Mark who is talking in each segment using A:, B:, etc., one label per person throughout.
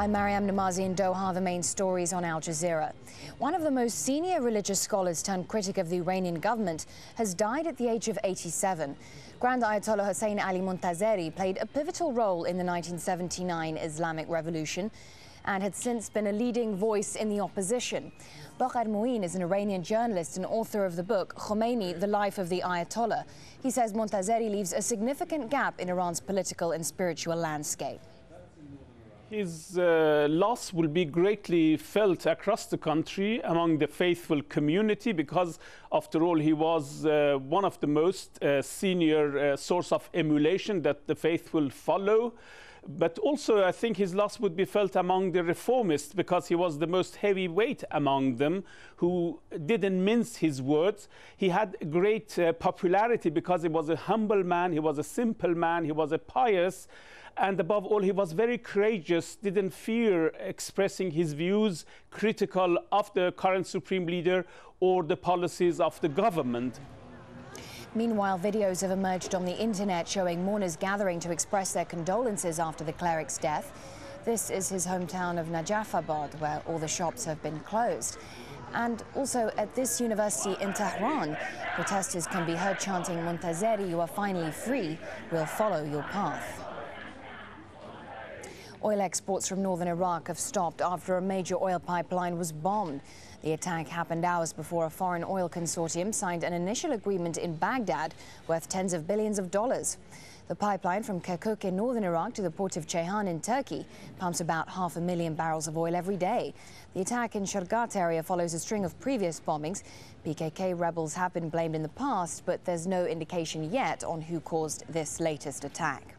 A: I'm Mariam Namazi in Doha. The main stories on Al Jazeera. One of the most senior religious scholars turned critic of the Iranian government has died at the age of 87. Grand Ayatollah Hossein Ali MONTAZERI played a pivotal role in the 1979 Islamic Revolution and had since been a leading voice in the opposition. Bakr Mouin is an Iranian journalist and author of the book Khomeini, The Life of the Ayatollah. He says MONTAZERI leaves a significant gap in Iran's political and spiritual landscape.
B: His loss will be greatly felt across the country among the faithful community because, after all, he was one of the most senior source of emulation that the faithful follow. But also, I think his loss would be felt among the reformists because he was the most heavyweight among them who didn't mince his words. He had great popularity because he was a humble man, he was a simple man, he was a pious, and above all, he was very courageous, didn't fear expressing his views critical of the current supreme leader or the policies of the government.
A: Meanwhile, videos have emerged on the internet showing mourners gathering to express their condolences after the cleric's death. This is his hometown of Najafabad, where all the shops have been closed. And also at this university in Tehran, protesters can be heard chanting, "MONTAZERI, you are finally free. We'll follow your path." Oil exports from northern Iraq have stopped after a major oil pipeline was bombed. The attack happened hours before a foreign oil consortium signed an initial agreement in Baghdad worth tens of billions of dollars. The pipeline from Kirkuk in northern Iraq to the port of Ceyhan in Turkey pumps about 500,000 barrels of oil every day. The attack in Shargat area follows a string of previous bombings. PKK rebels have been blamed in the past, but there's no indication yet on who caused this latest attack.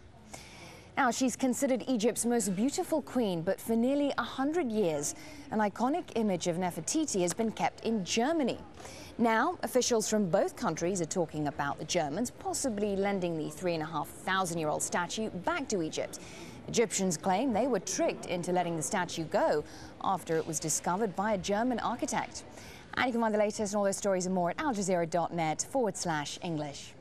A: Now, she's considered Egypt's most beautiful queen, but for nearly 100 years, an iconic image of Nefertiti has been kept in Germany. Now, officials from both countries are talking about the Germans possibly lending the 3,500-year-old statue back to Egypt. Egyptians claim they were tricked into letting the statue go after it was discovered by a German architect. And you can find the latest and all those stories and more at aljazeera.net/English.